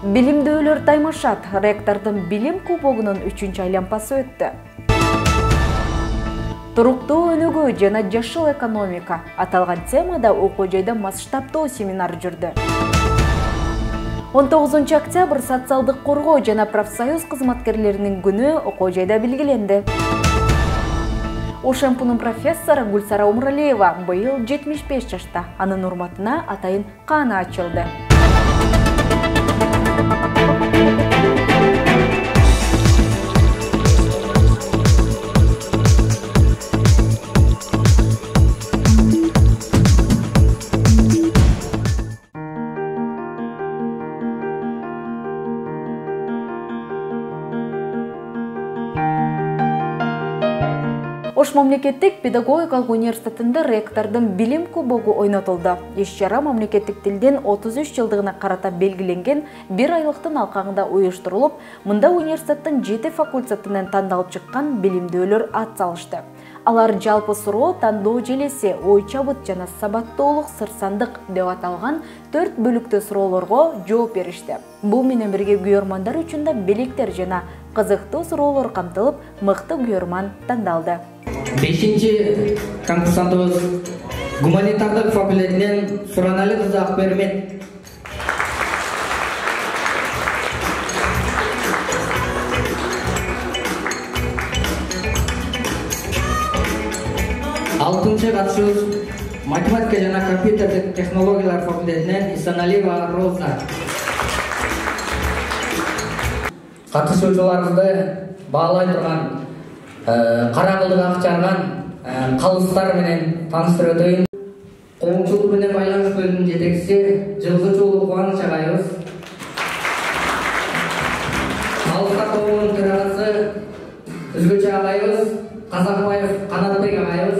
Билимдүүлөр таймашат. Ректордун билим кубогунун 3-чү айлампасы өттү. Туруктуу өнүгүү жана жашыл экономика аталган темада окуу жайда масштабтуу семинар жүрдү. 19 октябрь социалдык коргоо жана профсоюз кызматкерлеринин күнү окуу жайда белгиленди. ОШМПнын профессору Гүлсара Умралиева быйыл 75 жашта. Анын урматына атайын каана ачылды. Ош мамлекеттик педагогикалык университетинде ректордун билим кубогу ойнотулду. Иш-чара мамлекеттик тилдин 33 жылдыгына карата белгиленген бир айлыктын алкагында уюштурулуп, мында университеттин 7 факультетинен тандалып чыккан билимдүүлөр ат салышты. Алар жалпы суроо, тандоо желеси, ой чабыт жана сабаттуулук, сырсандык деп аталган 4 бөлүктүү суроолорго жооп беришти. Бул менен бирге күйөрмандар үчүн да белектер жана кызыктуу суроолор камтылып, мыкты күйөрман тандалды. 5-чи конкурсантыбыз гуманитардык факультетинен Суранали кызы Акбермет. Алтынчы катышуубуз математика жана компьютер технологиялар факультетинен Исаналиева Роза. Катышуучуларыбызды баалай турган кара кылдык ак жарган калыстар менен тааныштырып өтөйүн. Коомчулук менен байланыш бөлүмүнүн жетекчиси Жылгычуулуу Кубаныч агайыбыз, Калыстар тобунун төрагасы Өзгөчө агайыбыз Казакбаев Канатбек агайыбыз,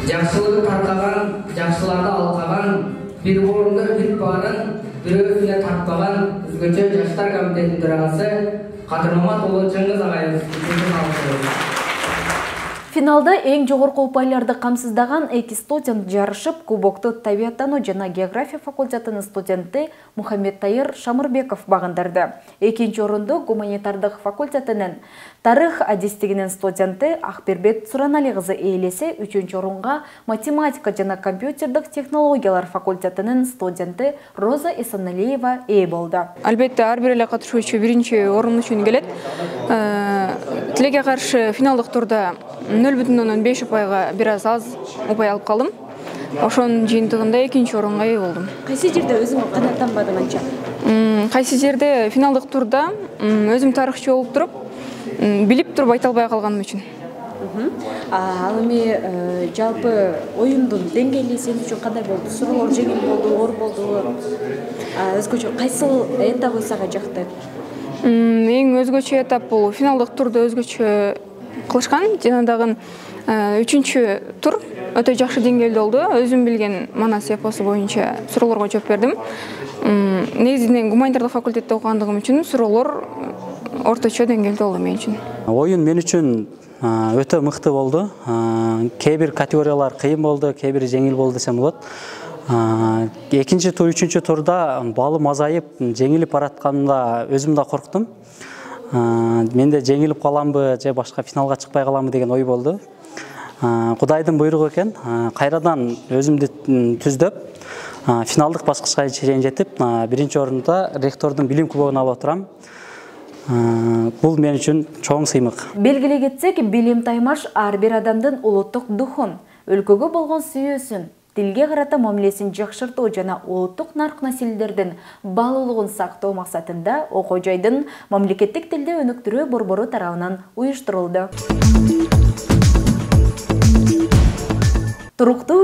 жакшылыгы таркаган, жакшыларды алкаган, бир орунда бир барын бирөөсүнө тартпаган Өзгөчө жаштар комитетинин төрагасы Кадырмамат уулу Чыңгыз агайыбыз. Финалда эң жогорку упайларды камсыздаган 2 студент жарышып, кубокту табияттануу жана география факультетинин студенти Мухаммед Тайыр Шамырбеков багындырды. Экинчи орунду гуманитардык факультетинин тарых адистигинин студенти Акбербет Суранали кызы ээлесе, 3-чү орунга математика жана компьютердик технологиялар факультетинин студенти Роза Исаналиева ээ болду. Албетте ар бир эле катышуучу 1-чи орун үчүн келет. Тилекке каршы финалдык турда 0,5 упайга бир аз упай алып калдым. Ошонун жыйынтыгында 2-чи орунга ээ болдум. Кайсы жерде өзүңө канааттанбадың анча? Кайсы жерде финалдык турда өзүм тарыхчы болуп туруп, билип туруп айта албай калганым үчүн. Ал эми жалпы оюндун деңгээли сен үчүн кандай болду? Суроолор жеңил болду, оор болду? Өзгөчө кайсыл этабы сага жакты? Эң өзгөчө этап бул финалдык турду өзгөчө кылышкан. Жана дагы 3-чү тур өтө жакшы деңгээлде болду. Өзүм билген манас эпосу боюнча суроолорго жооп бердим. Негизинен гуманитардык факультетте окугандыгым үчүн суроолор орточо деңгээлде болду мен үчүн. Оюн мен үчүн өтө мыкты болду. Кээ бир категориялар кыйын болду, кээ бири жеңил болду десем болот. Экинчи тур, 3-чү турда балым азайып, жеңилип баратканда өзүм да корктум. Мен де жеңилип каламбы же башка финалга чыкпай каламбы деген ой болду. Кудайдын буйругу экен. Кайрадан өзүмдү түздөп, финалдык баскычка чейин жетип, 1-чи орунда ректордун билим кубогун алып отурам. Бул мен үчүн чоң сыймык. Белгилей кетсек, билим таймаш ар бир адамдын улуттук духун, өлкөгө болгон сүйүүсүн, тилге карата мамилесин жакшыртуу жана улуттук нарк населелердин баалуулугун сактоо максатында окуу жайдын мамлекеттик тилде өнүктүрүү борбору тарабынан уюштурулду. Туруктуу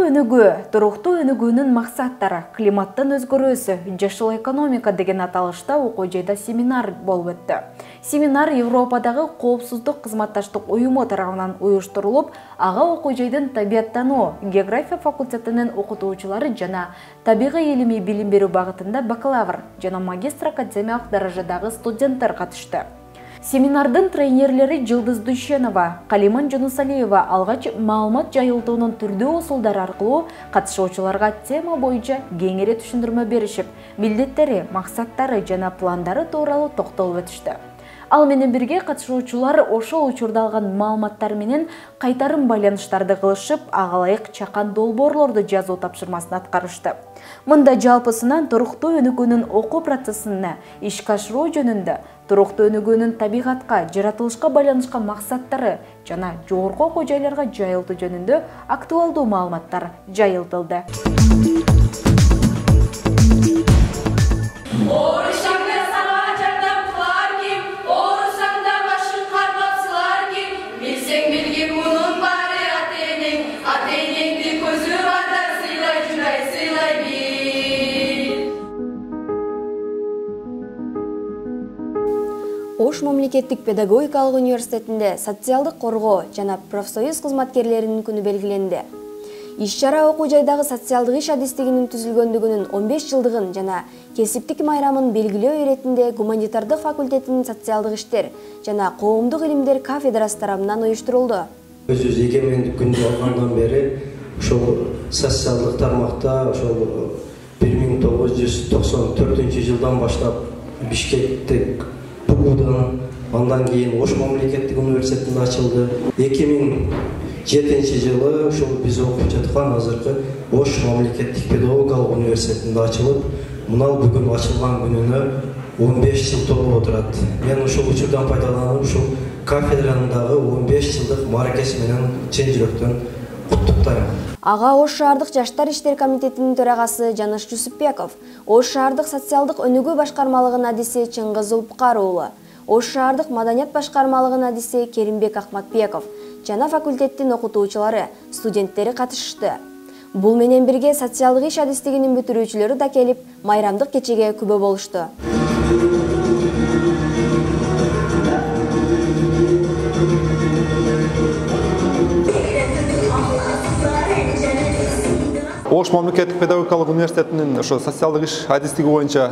өнүгүүнүн максаттары, климаттын өзгөрүүсү, жашыл экономика деген аталышта окуу жайда семинар болуп өттү. Семинар Европадагы коопсуздук кызматташтык уюму тарабынан уюштурулуп, ага окуу жайдын табияттануу, география факультетинин окутуучулары жана табигый илимий билим берүү багытында бакалавр жана магистр академиялык даражадагы студенттер катышты. Семинардын тренерлери Жылдыз Дүйшенова, Калиман Жунусалиева алгач маалымат жайылтуунун түрдүү усулдары аркылуу катышуучуларга тема боюнча кеңири түшүндүрмө беришип, милдеттери, максаттары жана пландары тууралуу токтолуп өтүштү. Ал менен бирге катышуучулар ошол учурда алган маалыматтар менен кайтарым байланыштарды кылышып, ага ылайык чакан долбоорлорду жазуу тапшырмасын аткарышты. Мында жалпысынан туруктуу өнүгүүнүн окуу процессине ишке ашыруу жөнүндө, туруктуу өнүгүүнүн табигатка, жаратылышка байланышкан максаттары жана жогорку окуу жайларга жайылтуу жөнүндө актуалдуу маалыматтар жайылтылды. Ош мамлекеттик педагогикалык университетинде социалдык коргоо жана профсоюз кызматкерлеринин күнү белгиленди. Иш-чара окуу жайдагы социалдык иш адистигинин түзүлгөндүгүнүн 15 жылдыгын жана кесиптик майрамын белгилөө иретинде гуманитардык факультетинин социалдык иштер жана коомдук илимдер кафедрасы тарабынан уюштурулду. Өзүбүз эгемендик күндү алгандан бери ошол социалдык тармакта ошол 1994-жылдан баштап Бишкекте Бугудан, андан кийин Ош мамлекеттик университетинде ачылды. 2007-жылы ошол биз окуп жаткан азыркы Ош мамлекеттик педагогикалык университетинде ачылып, мынау бүгүн ачылган күнүнө 15 жыл толуп отурат. Мен ошол учурдан пайдаланып, ушул кафедрандагы 15 жылдык мааракес менен чын жүрөктөн куттуктайм. Ага Ош шаардык жаштар иштер комитетинин төрагасы Жаныш Жусупбеков, Ош шаардык социалдык өнүгүү башкармалыгынын адиси Чыңгыз Улпкар уулу, Ош шаардык маданият башкармалыгынын адиси Керимбек Акматбеков жана факультеттин окутуучулары, студенттери катышышты. Бул менен бирге социалдык иш адистигинин бүтүрүүчүлөрү да келип, майрамдык кечеге күбө болушту. Ош мамлекеттик педагогикалык университетинин ошо социалдык иш адистиги боюнча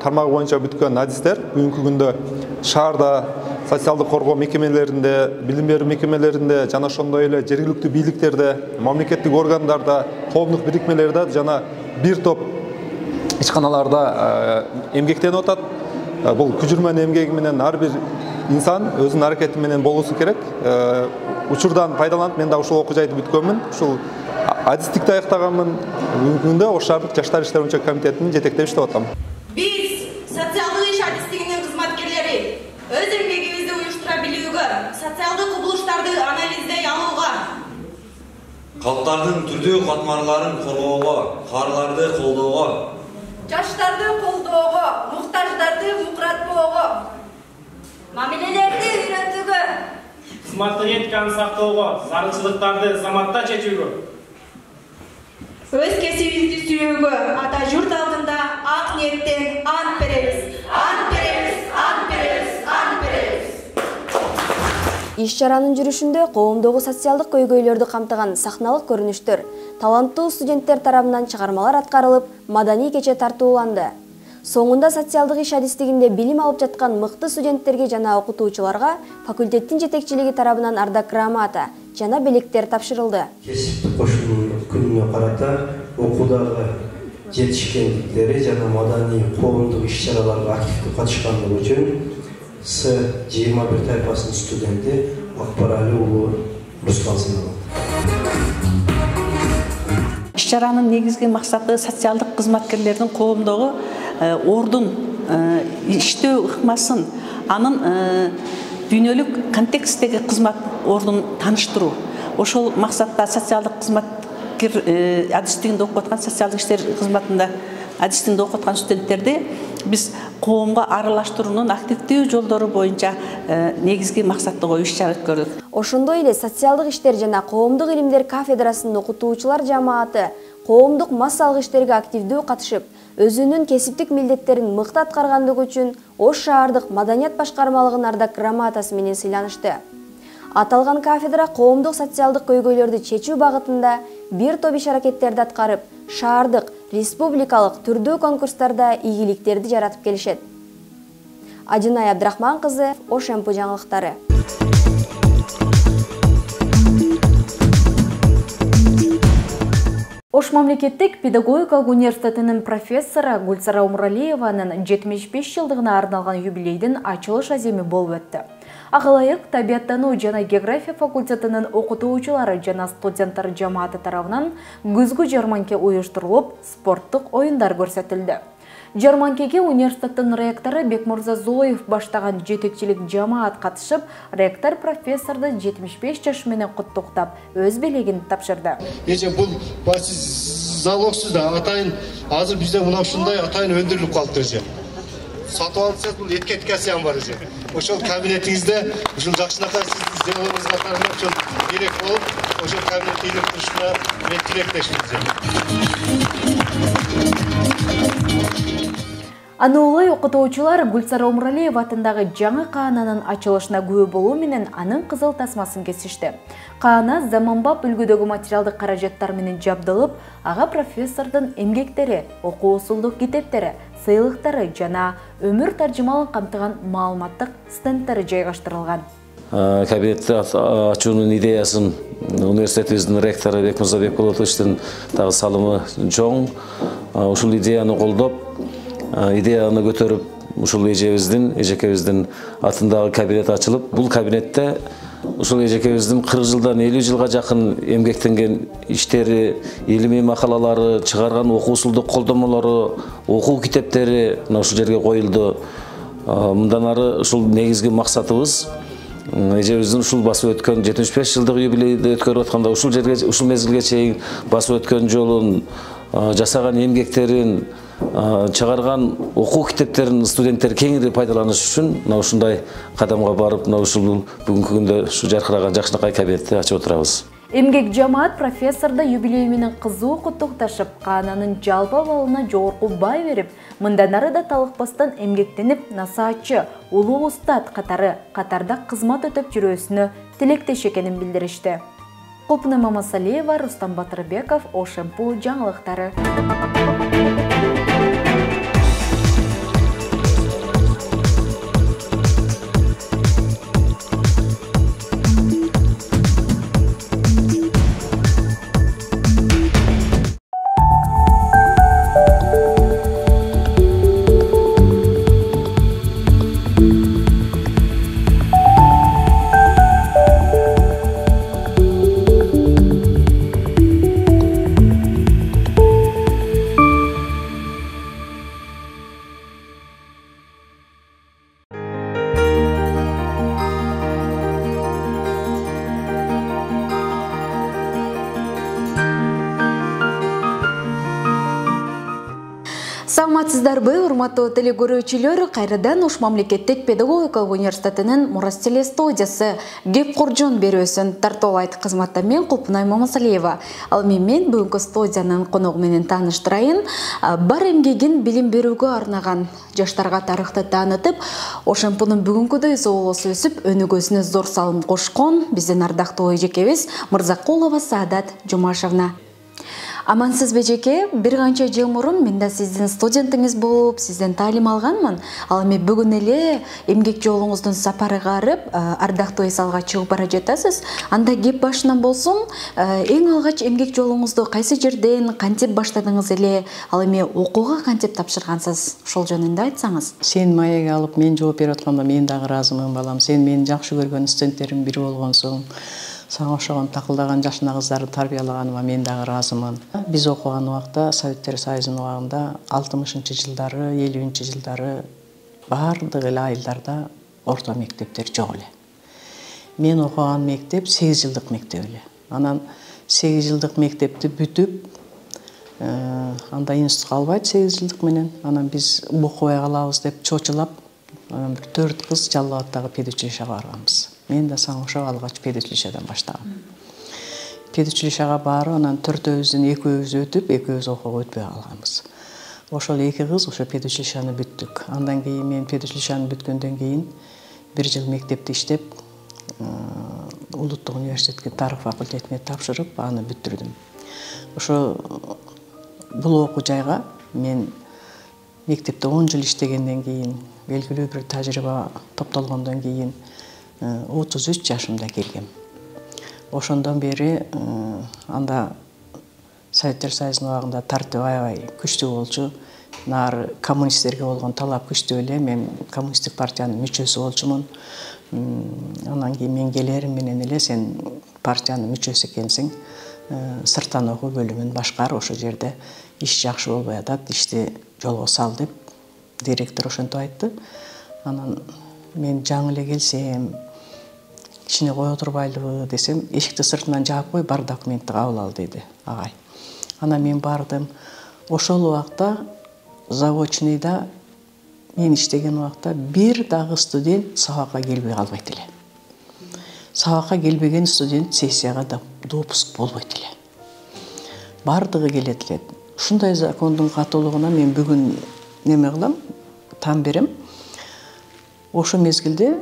тармагы боюнча бүткөн адистер бүгүнкү күндө шаарда социалдык коргоо мекемелеринде, билим берүү мекемелеринде жана ошондой эле жергиликтүү бийликтерде, мамлекеттик органдарда, коомдук бирикмелерде жана бир топ ишканаларда эмгектенип атат. Бул күжүрмөн эмгеги менен ар бир инсан өзүнүн аракети менен болуусу керек. Учурдан пайдаланып мен да ушул окуу жайды бүткөнмүн. Ушул адистикти аяктаганмын. Бүгүнкү күндө Ош шаардык жаштар иштери боюнча комитетинин жетектеп иштеп атам. Биз социалдык иш адистигинин кызматкерлери өз эмгегибизди уюштура билүүгө, социалдык кубулуштарды анализдей алууга, калктардын түрдүү катмарларын коргоого, каарыларды колдоого, жаштарды колдоого, муктаждарды мукратпоого, мамилелерди үйрөтүүгө, кызматтык этиканы сактоого, зарылчылыктарды заматта чечүүгө, өз кесибибизди сүйүүгө, ата журт алдында ак ниеттен ант беребиз. Ант беребиз, ант беребиз, ант беребиз. Иш-чаранын жүрүшүндө коомдогу социалдык көйгөйлөрдү камтыган сахналык көрүнүштөр, таланттуу студенттер тарабынан чыгармалар аткарылып, маданий кече тартууланды. Соңунда социалдык иш адистигинде билим алып жаткан мыкты студенттерге жана окутуучуларга факультеттин жетекчилиги тарабынан ардак грамота жана белектер тапшырылды. Кесиптик кошуунун күнүнө карата окуудагы жетишкендиктери жана маданий коомдук иш-чараларга активдүү катышкандыгы үчүн С-21 тайпасынын студенти Акбарали уулу Руслан сыйналат. Иш-чаранын негизги максаты социалдык кызматкерлердин коомдогу ордун иштөө ыкмасын, анын дүйнөлүк контексттеги кызмат ордун тааныштыруу. Ошол максатта социалдык кызматкер адистигинде окуп аткан социалдык иштер кызматында адистигинде окуп аткан студенттерди биз коомго аралаштыруунун активдүү жолдору боюнча негизги максатты коюп иш-чара өткөрдүк. Ошондой эле социалдык иштер жана коомдук илимдер кафедрасынын окутуучулар жамааты коомдук массалык иштерге активдүү катышып, өзүнүн кесиптик милдеттерин мыкты аткаргандыгы үчүн Ош шаардык маданият башкармалыгынын ардак грамотасы менен сыйланышты. Аталган кафедра коомдук социалдык көйгөйлөрдү чечүү багытында бир топ иш-аракеттерди аткарып, шаардык, республикалык түрдүү конкурстарда ийгиликтерди жаратып келишет. Адинай Абдрахман кызы, ОШМП жаңылыктары. Ош мамлекеттик педагогикалык университетинин профессору Гульсара Умралиеванын 75 жылдыгына арналган юбилейдин ачылыш аземи болуп өттү. Ага-ылайык табияттануу жана география факультетинин окутуучулары жана студенттер жамааты тарабынан күзгү жарманке уюштурулуп, спорттук оюндар көрсөтүлдү. Жарманкеге университеттин ректору Бекмурза Зоев баштаган жетекчилик жамаат катышып, ректор профессорду 75 жаш менен куттуктап, өз белегин тапшырды. Бул залогсуз да атайын азыр бизде мына ушундай атайын өндүрүлүп калды. Сатып алсаңыз бул эткеткеси бар эже. Ошол кабинетиңизде ушул жакшынакай сиздин зелогуңузга карап ошол керек болуп, ошол кабинет ийилип турушуна мен тилектешмин. Аны улай окутуучулар Гульсара Умралиева атындагы жаңы каананын ачылышына күбө болуу менен анын кызыл тасмасын кесишти. Каана заманбап үлгүдөгү материалдык каражаттар менен жабдылып, ага профессордун эмгектери, окуу усулдук китептери, сыйлыктары жана өмүр таржымалын камтыган маалыматтык стендтери жайгаштырылган. Кабинетти ачуунун идеясын университетибиздин ректору Бекмурза Бекболотовичтин дагы салымы чоң. Ушул идеяны колдоп, идеяны көтөрүп, ушул эжекебиздин атындагы кабинет ачылып, бул кабинетте ушул эжекебиздин 40 жылдан 50 жылга жакын эмгектенген иштери, илимий макалалары, чыгарган окуу усулдук колдомолору, окуу китептери ушул жерге коюлду. Мындан ары ушул негизги максатыбыз эжебиздин ушул басып өткөн 75 жылдык юбилейди өткөрүп атканда ушул жерге, ушул мезгилге чейин басып өткөн жолун, жасаган эмгектерин, чыгарган окуу китептерин студенттер кеңири пайдаланыш үчүн ушундай кадамга барып, ушул бүгүнкү күндө ушу жаркыраган жакшынакай кабинетти ачып отурабыз. Эмгек жамаат профессорду юбилей менен кызуу куттукташып, каананын жалпы абалына жогорку бай берип, мындан ары да талыкпастан эмгектенип, насаатчы, улуу устат катары катарда кызмат өтөп жүрүүсүнө тилектеш экенин билдиришти. Кулпунай Мамасалиева, Рустам Батырбеков, ОШМП жаңылыктары. Саламатсыздарбы, урматтуу телекөрүүчүлөр, кайрадан Ош мамлекеттик педагогикалык университетинин Мурас телестудиясы кеп коржон берүүсүн тартуулайт. Кызматта мен Кулпунай Мамасалиева. Ал мен бүгүнкү студиянын коногу менен тааныштырайын. Бар эмгегин билим берүүгө арнаган жаштарга тарыхты таанытып, ОШМПнын бүгүнкүдөй зоолосу өсүп, өнүгүүсүнө зор салым кошкон биздин ардактуу эжекебиз Мырзакулова Саадат Жумашевна. Амансыз бежеке, бир канча жыл мурун мен да сиздин студентиңиз болуп, сизден таалим алганмын. Ал эми бүгүн эле эмгек жолуңуздун сапары карып, ардактуу эс алга чыгып бара жатасыз. Анда кеп башынан болсун, эң алгач эмгек жолуңузду кайсы жерден кантип баштадыңыз эле, ал эми окууга кантип тапшыргансыз? Ошол жөнүндө айтсаңыз. Сен маек алып, мен жооп берип атканда мен дагы ыраазымын, балам. Сен менин жакшы көргөн студенттеримдин бири болгонсуң. Сага окшогон такылдаган жашына кыздарды тарбиялаганыма мен дагы ыраазымын. Биз окуган убакта Советтер Союзунун убагында 60-жылдары, 50-жылдары бардык эле айылдарда орто мектептер жок эле. Мен окуган мектеп 8 жылдык мектеп эле. Анан 8 жылдык мектепти бүтүп, анда институт калбайт 8 жылдык менен. Анан биз окубай калабыз деп чочулап, 4 кыз Жалал Абадтагы педучилищеге барганбыз. Мен да сага окшоп алгач педучилищеден баштагам. Педучилищеге барып, анан 4-өөбүздүн 2-өөбүз өтүп, 2-өөбүз окууга өтпөй калганбыз. Ошол 2 кыз ошо педучилищени бүттүк. Андан кийин мен педучилищени бүткөндөн кийин 1 жыл мектепте иштеп, Улуттук университетке тарых факультетине тапшырып, аны бүттүрдүм. Ошо бул окуу жайга мен мектепте 10 жыл иштегенден кийин, белгилүү бир тажрыйба топтолгондон кийин 33 жашымда келгем. Ошондон бери анда Советтер Союзунун убагында тартип аябай күчтүү болчу. Нары коммунисттерге болгон талап күчтүү эле. Мен коммунисттик партиянын мүчөсү болчумун. Анан кийин мен келерим менен эле сен партиянын мүчөсү экенсиң, сырттан окуу бөлүмүн башкар, ошол жерде иш жакшы болбой атат, ишти жолго сал деп директор ошентип айтты. Анан мен жаңы эле келсем, кичине кое турбайлыбы десем, эшикти сыртынан жаап кой, бар документти кабыл ал деди агай. Анан мен бардым. Ошол убакта заочныйда мен иштеген убакта бир дагы студент сабакка келбей калбайт эле. Сабакка келбеген студент сессияга допуск болбойт эле. Бардыгы келет эле. Ушундай закондун катуулугуна мен бүгүн неме кылам, там берем. Ошо мезгилде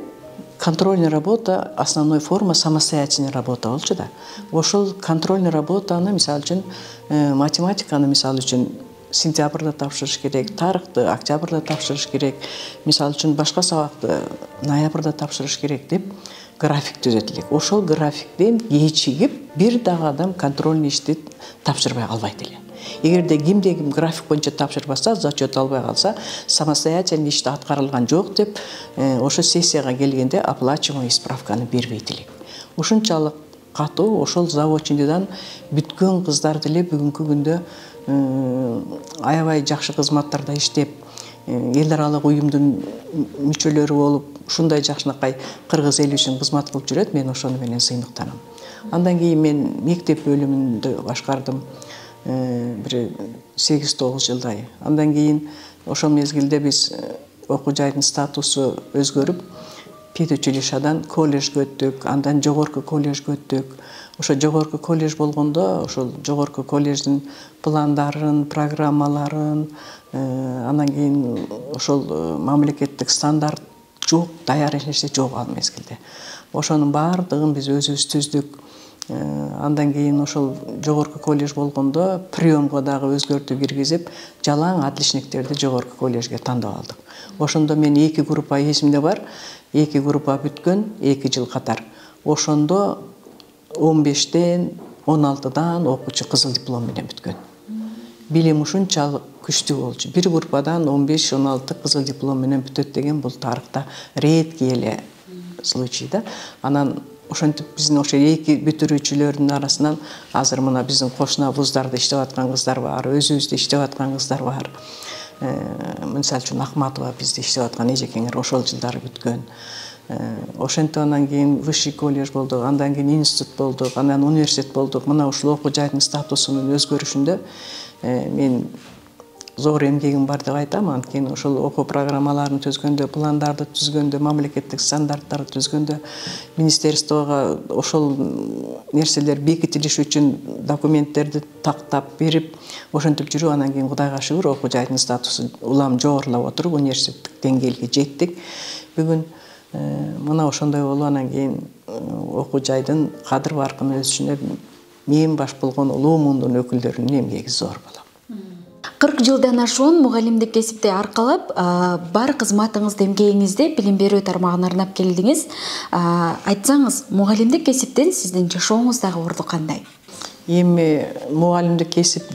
контрольная работа, основной форма самостоятельная работа болчу да. Ошол контрольная работаны, мисалы үчүн, математиканы мисалы үчүн сентябрда тапшырыш керек, тарыхты октябрда тапшырыш керек, мисалы үчүн башка сабакты ноябрда тапшырыш керек деп график түзөт элек. Ошол графиктен кечигип бир дагы адам контрольный ишти тапшырбай калбайт эле. Эгерде кимде ким график боюнча тапшырбаса, зачет албай калса, самостоятельный ишти аткарылган жок деп, ошо сессияга келгенде оплачиваемый справканы бербейт элек. Ушунчалык катуу, ошол заводчидан бүткөн кыздар деле бүгүнкү күндө аябай жакшы кызматтарда иштеп, эл аралык уюмдун мүчөлөрү болуп, ушундай жакшынакай кыргыз эли үчүн кызмат кылып жүрөт. Мен ошону менен сыймыктанам. Андан кийин мен мектеп бөлүмүндө башкардым. Бир 8-9 жылдай. Андан кийин ошол мезгилде биз окуу жайдын статусу өзгөрүп, педучилищадан колледжге өттүк, андан жогорку колледжге өттүк. Ошо жогорку колледж болгондо, ошол жогорку колледждин пландарын, программаларын, андан кийин ошол мамлекеттик стандарт жок, даяр нерсе жок ал мезгилде. Ошонун баардыгын биз өзүбүз түздүк. Андан кийин ошол жогорку колледж болгондо приемго дагы өзгөртүү киргизип, жалаң отличниктерди жогорку колледжге тандап алдык. Ошондо мен 2 группа эсимде бар, 2 группа бүткөн, 2 жыл катар. Ошондо 15-тен 16-дан окуучу кызыл диплом менен бүткөн. Билим ушунчалык күчтүү болчу. Бир группадан 15-16 кызыл диплом менен бүтөт деген бул тарыхта редкий эле случай да. Анан ошентип биздин ошо 2 бүтүрүүчүлөрдүн арасынан азыр мына биздин кошуна вуздарда иштеп аткан кыздар бар, өзүбүздө иштеп аткан кыздар бар. Мисалы үчүн Ахматова бизде иштеп аткан эжекеңер ошол жылдары бүткөн. Ошентип анан кийин высший колледж болду, андан кийин институт болду, анан университет болду. Мына ушул окуу жайдын статусунун өзгөрүшүндө мен зор эмгегим бар деп айтам. Анткени ошол окуу программаларын түзгөндө, пландарды түзгөндө, мамлекеттик стандарттарды түзгөндө, министерствого ошол нерселер бекитилиш үчүн документтерди тактап берип, ошентип жүрүп, анан кийин Кудайга шүгүр окуу жайдын статусу улам жогорулап отуруп, университеттик деңгээлге жеттик. Бүгүн мына ошондой болуп, анан кийин окуу жайдын кадыр баркын өсүшүнө мен баш болгон улуу мундун өкүлдөрүнүн эмгеги зор болот. 40 жылдан ашуун мугалимдик кесипти аркалап, бар кызматыңызды, эмгегиңизди билим берүү тармагына арнап келдиңиз. Айтсаңыз, мугалимдик кесиптен сиздин жашооңуздагы орду кандай? Эми мугалимдик кесип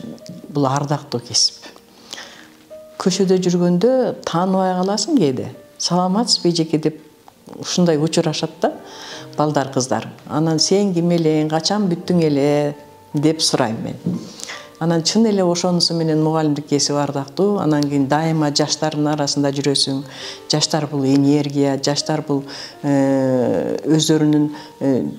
бул ардактуу кесип. Көчөдө жүргөндө тааныбай каласың кээде. Саламатсызбы эжеке деп ушундай учурашат да балдар, кыздар. Анан сен ким элең, качан бүттүң эле деп сурайм мен. Анан чын эле ошонусу менен мугалимдик кесип ардактуу. Анан кийин дайыма жаштардын арасында жүрөсүң. Жаштар бул энергия, жаштар бул өздөрүнүн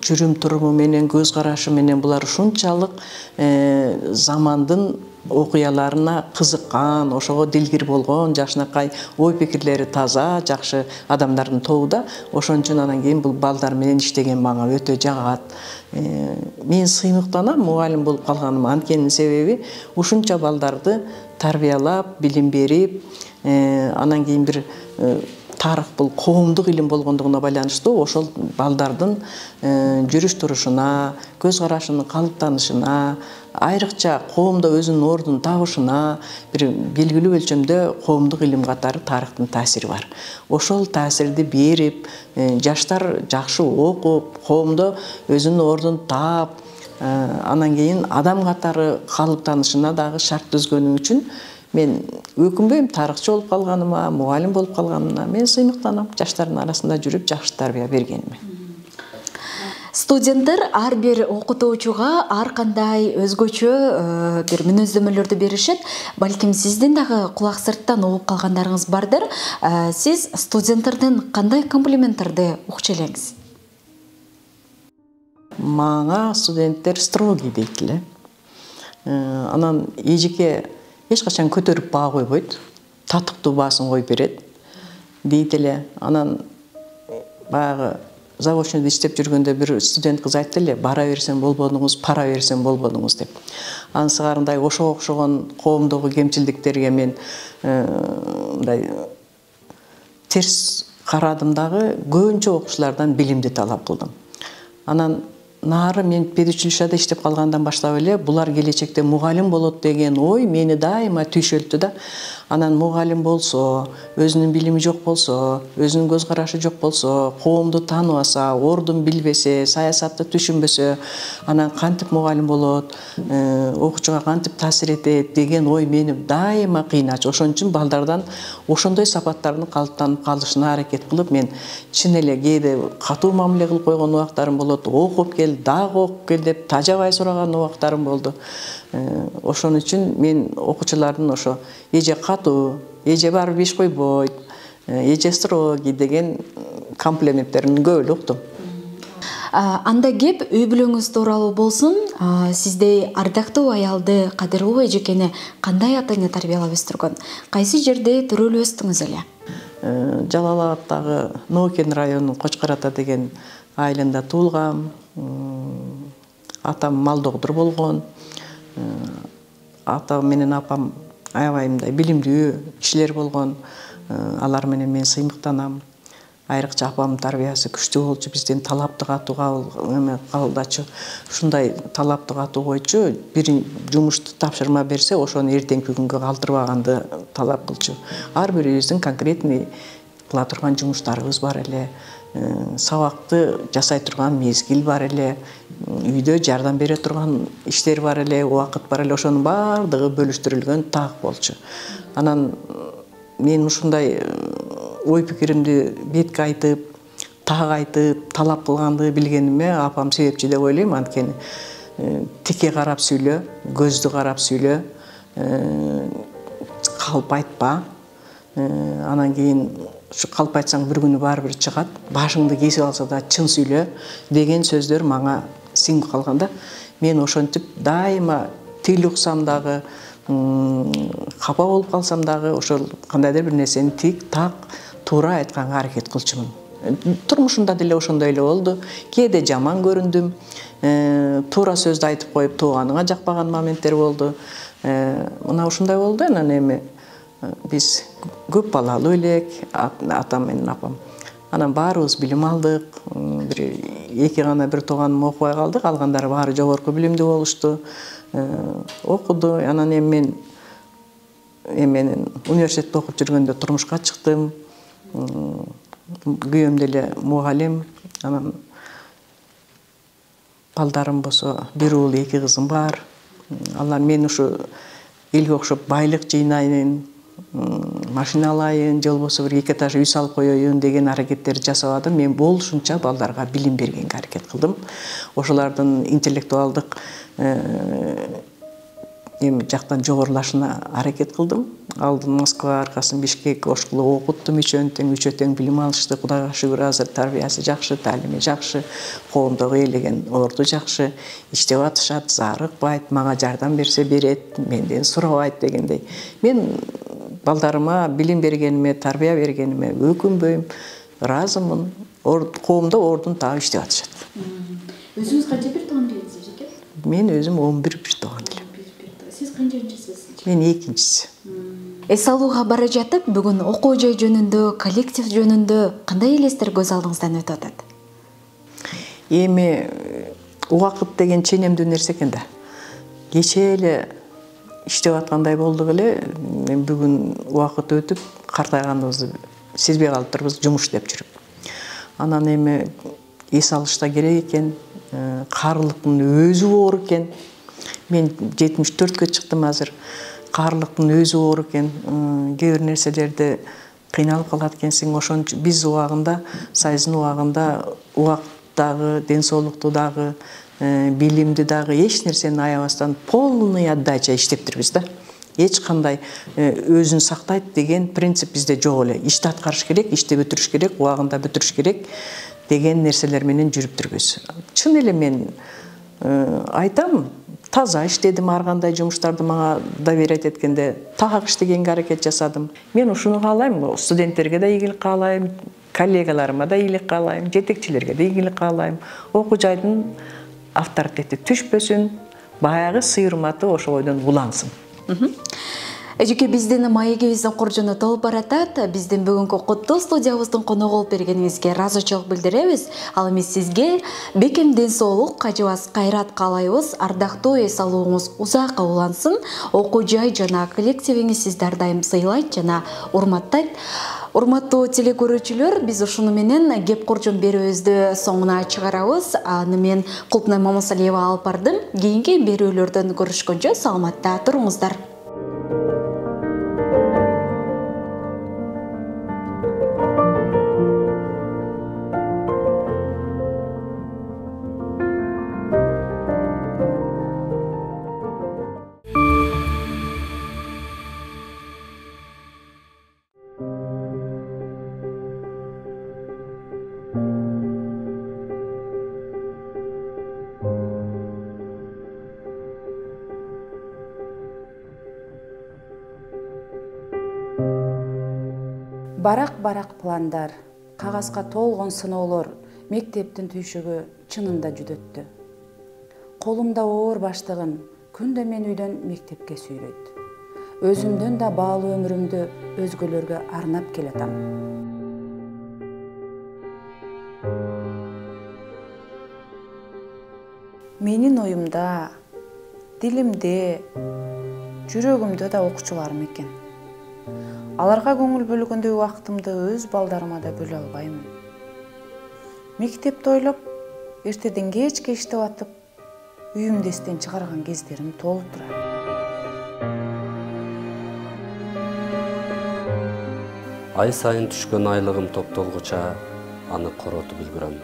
жүрүм туруму менен, көз карашы менен булар ушунчалык замандын окуяларына кызыккан, ошого дилгир болгон, жакшынакай ой пикирлери таза, жакшы адамдардын тобу да. Ошон үчүн анан кийин бул балдар менен иштеген мага өтө жагат. Мен сыймыктанам мугалим болуп калганыма. Анткенин себеби ушунча балдарды тарбиялап, билим берип, анан кийин бир тарых бул коомдук илим болгондугуна байланыштуу ошол балдардын жүрүш турушуна, көз карашынын калыптанышына, айрыкча коомдо өзүнүн ордун табышына бир белгилүү өлчөмдө коомдук илим катары тарыхтын таасири бар. Ошол таасирди берип, жаштар жакшы окуп, коомдо өзүнүн ордун таап, анан кийин адам катары калыптанышына дагы шарт түзгөнүм үчүн мен өкүнбөйм тарыхчы болуп калганыма, мугалим болуп калганыма. Мен сыймыктанам жаштардын арасында жүрүп жакшы тарбия бергениме. Студенттер ар бир окутуучуга ар кандай өзгөчө бир мүнөздөмөлөрдү беришет. Балким сиздин дагы кулак сырттан угуп калгандарыңыз бардыр. Сиз студенттерден кандай комплименттерди укчу элеңиз? Мага студенттер строгий дейт эле. Анан эжеке эч качан көтөрүп баа койбойт. Татыктуу баасын коюп берет дейт эле. Анан баягы заводчунда иштеп жүргөндө бир студент кыз айтты эле, бара берсем болбодуңуз, пара берсем болбодуңуз деп. Анысыгарындай ошого окшогон коомдогу кемчилдиктерге мен мындай терс карадым дагы, көбүнчө окуучулардан билимди талап кылдым. Анан нары мен педучилищада иштеп калгандан баштап эле булар келечекте мугалим болот деген ой мени дайыма түйшөлттү да. Анан мугалим болсо, өзүнүн билими жок болсо, өзүнүн көз карашы жок болсо, коомду тааныбаса, ордун билбесе, саясатты түшүнбөсө, анан кантип мугалим болот, окуучуга кантип таасир этет деген ой мени дайыма кыйначу. Ошон үчүн балдардан ошондой сапаттардын калыптанып калышына аракет кылып, мен чын эле кээде катуу мамиле кылып койгон убактарым болот, окуп кел, дагы окуп кел деп тажабай сураган убактарым болду. Ошон үчүн мен окуучулардын ошо эже катуу, эже барып беш койбойт, эже строгий деген комплименттерин көп эле уктум. Анда кеп үй бүлөңүз тууралуу болсун, сиздей ардактуу аялды, кадырлуу эжекени кандай ата-эне тарбиялап өстүргөн? Кайсы жерде төрөлүп өстүңүз эле? Жалал Абадтагы Ноокен районунун Кочкор ата деген айылында туулгам. Атам малдогдур болгон. Атам менен апам аябай мындай билимдүү кишилер болгон. Алар менен мен сыймыктанам. Айрыкча апамдын тарбиясы күчтүү болчу, бизден талапты катуу кабылдачу. Ушундай талапты катуу койчу, бир жумушту тапшырма берсе, ошону эртеңки күнгө калтырбаганды талап кылчу. Ар бирибиздин конкретный кыла турган жумуштарыбыз бар эле. Сабакты жасай турган мезгил бар эле, үйдө жардам бере турган иштер бар эле, убакыт бар эле, ошонун баардыгы бөлүштүрүлгөн так болчу. Анан мен ушундай ой пикиримди бетке айтып, так айтып, талап кылганды билгениме апам себепчи деп ойлойм. Анткени тике карап сүйлө, көздү карап сүйлө, калп айтпа. Анан кийин калп айтсаң бир күнү баары бир чыгат, башыңды кесип алса да чын сүйлө деген сөздөр мага сиңип калганда, мен ошентип дайыма тил уксам дагы, капа болуп калсам дагы ошол кандайдыр бир нерсени тик, так, туура айтканга аракет кылчумун. Турмушумда деле ошондой эле болду. Кээде жаман көрүндүм, туура сөздү айтып коюп тууганыңа жакпаган моменттер болду. Мына ушундай болду. Анан эми биз көп балалуу элек, атам менен апам. Анан баарыбыз билим алдык. Бир эки гана бир тууганым окубай калды, калгандары баары жогорку билимдүү болушту. Окуду. Анан эми мен университетте окуп жүргөндө турмушка чыктым. Күйөөм деле мугалим. Анан балдарым болсо бир уул, эки кызым бар. Алар мен ушу элге окшоп байлык жыйнайын, машина алайын, же болбосо бир эки этаж үй салып коеюн деген аракеттерди жасабадым. Мен болушунча балдарга билим бергенге аракет кылдым. Ошолордун интеллектуалдык эми жактан жогорулашына аракет кылдым. Алдын Москва, аркасын Бишкек, ошкулу окуттум, үчөө тең билим алышты. Кудайга шүгүр, азыр тарбиясы жакшы, таалими жакшы, коомдогу ээлеген орду жакшы, иштеп атышат, зарыкпайт, мага жардам берсе берет, менден сурабайт дегендей. Мен балдарыма билим бергениме, тарбия бергениме өкүнбөйм, ыраазымын. Коомдо ордун таап иштеп атышат. Өзүңүз канча бир тууган элеңиз эжеке? Мен өзүм 11 бир тууган элем. Сиз канчанчысыз? Мен экинчиси. Эс алууга бара жатып, бүгүн окуу жай жөнүндө, коллектив жөнүндө кандай элестер көз алдыңыздан өтүп атат? Эми убакыт деген ченемдүү нерсе экен да. Кечээ эле иштеп аткандай болдук эле, бүгүн убакыт өтүп, картайганыбызды сезбей калып турбуз, жумуш иштеп жүрүп. Анан эми эс алышта керек экен, каарылыктын өзү оор экен. Мен 74-кө чыктым азыр. Каарылыктын өзү оор экен. Кээ бир нерселерди кыйналып калат экенсиң. Ошон биз убагында, Союздун убагында убактагы, ден соолукту дагы, билимди дагы эч нерсени аябастан полный отдача иштептирбиз да. Эч кандай өзүн сактайт деген принцип бизде жок эле. Ишти аткарыш керек, ишти бүтүрүш керек, убагында бүтүрүш керек деген нерселер менен жүрүптүрбүз. Чын эле мен айтам, таза иштедим, ар кандай жумуштарды мага доверять эткенде так иштегенге аракет жасадым. Мен ушуну каалайм, студенттерге да ийгилик каалайм, коллегаларыма да ийгилик каалайм, жетекчилерге да ийгилик каалайм. Окуу жайдын авторитети түшпөсүн, баягы сый-урматы ошо бойдон улансын. Эжеке, биздин маегибиздин куржуну толуп баратат. Биздин бүгүнкү куттуу студиябыздын коногу болуп бергениңизге ыраазычылык билдиребиз. Ал эми сизге бекем ден соолук, кажыбас кайрат каалайбыз. Ардактуу эс алууңуз узакка улансын. Окуу жай жана коллективиңиз сизди ар дайым сыйлайт жана урматтайт. Урматтуу телекөрүүчүлөр, биз ушуну менен кеп куржун берүүбүздү соңуна чыгарабыз. Аны мен Кулпнай Мамасалиева алып бардым. Кийинки берүүлөрдөн көрүшкөнчө саламатта туруңуздар. Барак-барак пландар, кагазга толгон сыноолор мектептин түйшүгү чынында жүдөттү. Колумда оор баштыгым күндө мен үйдөн мектепке сүйрөйт. Өзүмдөн да баалуу өмүрүмдү өзгөлөргө арнап келатам. Менин оюмда, дилимде, жүрөгүмдө да окуучуларым экен. Аларга көңүл бөлгөндөй убактымды өз балдарыма да бөлө албаймын. Мектепти ойлоп, эртеден кечке иштеп атып, үйүмдү эстен чыгарган кездерим толуп турат. Ай сайын түшкөн айлыгым топтолгуча аны коротуп үлгүрөм.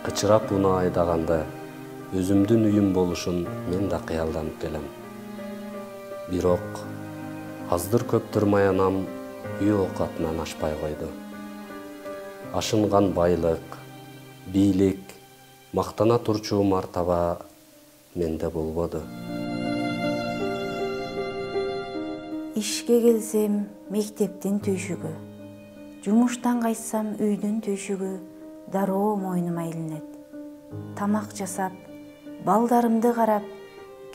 Кычырап унаа айдаганда өзүмдүн үйүм болушун мен да кыялданып келем. Бирок аздыр көптүр маянам үй оокатынан ашпай койду. Ашынган байлык, бийлик, мактана турчу мартаба менде болбоду. Ишке келсем мектептин түйшүгү, жумуштан кайтсам үйдүн түйшүгү дароо мойнума илинет. Тамак жасап, балдарымды карап,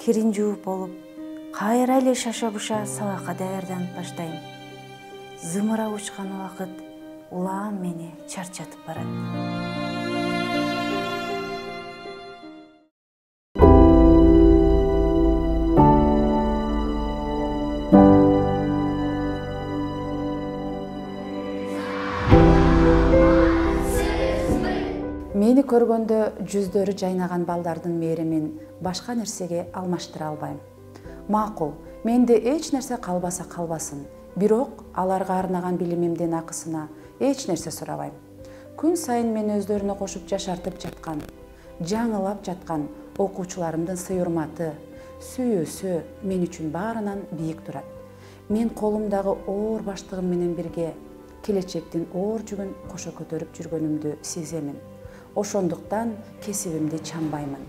кирин жууп болуп, кайра эле шаша-буша сабакка даярданып баштайм. Зымыра учкан убакыт улаам мени чарчатып барат. Мени көргөндө жүздөрү жайнаган балдардын мээримин башка нерсеге алмаштыра албайм. Макул, менде эч нерсе калбаса калбасын. Бирок аларга арнаган билимимдин акысына эч нерсе сурабайм. Күн сайын мен өздөрүнө кошуп жашартып жаткан, жаңылап жаткан окуучуларымдын сый-урматы, сүйүүсү мен үчүн баарынан бийик турат. Мен колумдагы оор баштыгым менен бирге келечектин оор жүгүн кошо көтөрүп жүргөнүмдү сеземин. Ошондуктан кесибимди чамбаймын.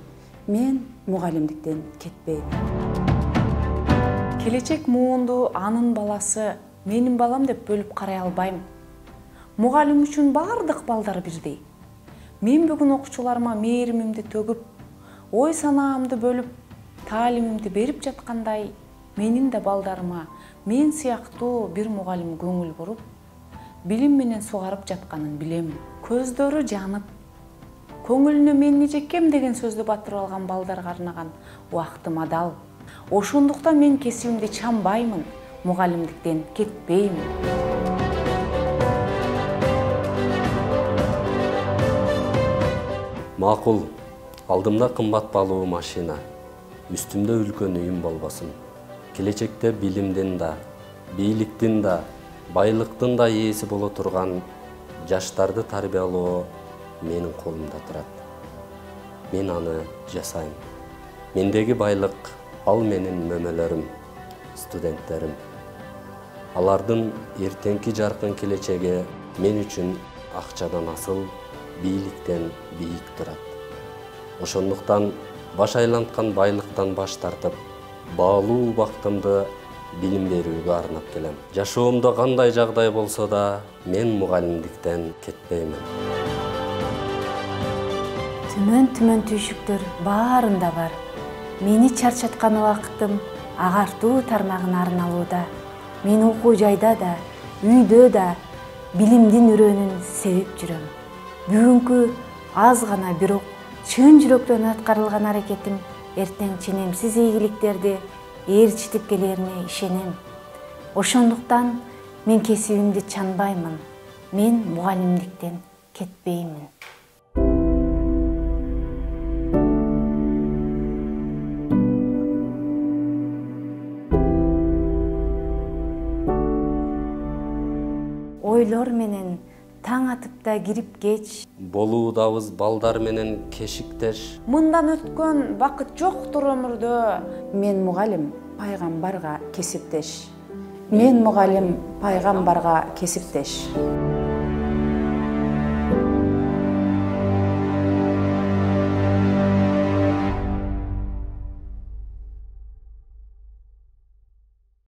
Мен мугалимдиктен кетпейм. Келечек муунду анын баласы, менин балам деп бөлүп карай албайм. Мугалим үчүн бардык балдар бирдей. Мен бүгүн окуучуларыма мээримимди төгүп, ой санаамды бөлүп, таалимимди берип жаткандай, менин да балдарыма мен сыяктуу бир мугалим көңүл буруп, билим менен сугарып жатканын билем. Көздөрү жанып, көңүлүнө мен эжекем деген сөздү батырып алган балдарга арнаган убактым адал. Ошондуктан мен кесибимди чамбаймын, мугалимдиктен кетпеймин. Макул, алдымда кымбат баалуу машина, үстүмдө үлкөн үйүм болбосун. Келечекте билимдин да, бийликтин да, байлыктын да ээси боло турган жаштарды тарбиялоо менин колумда турат. Мен аны жасайм. Мендеги байлык ал менин мөмөлөрүм, студенттерим. Алардын эртеңки жаркын келечеги мен үчүн акчадан асыл, бийликтен бийик турат. Ошондуктан баш айланткан байлыктан баш тартып, баалуу убактымды билим берүүгө арнап келем. Жашоомдо кандай жагдай болсо да, мен мугалимдиктен кетпеймин. Түмөн түйшүктөр баарында бар. Мени чарчаткан убактым агартуу тармагына арналууда. Мен окуу жайда да, үйдө да билимдин үрөөнүн себеп жүрөм. Бүгүнкү аз гана бирок чын жүрөктөн аткарылган аракетим эртең ченемсиз ийгиликтерди ээрчитип келерине ишенем. Ошондуктан мен кесибимди чанбаймын. Мен мугалимдиктен кетпеймин. Ойлор менен таң атып да кирип кеч. Болуудабыз балдар менен кешиктеш. Мындан өткөн бакыт жоктур өмүрдө. Мен мугалим, пайгамбарга кесиптеш. Мен мугалим, пайгамбарга кесиптеш.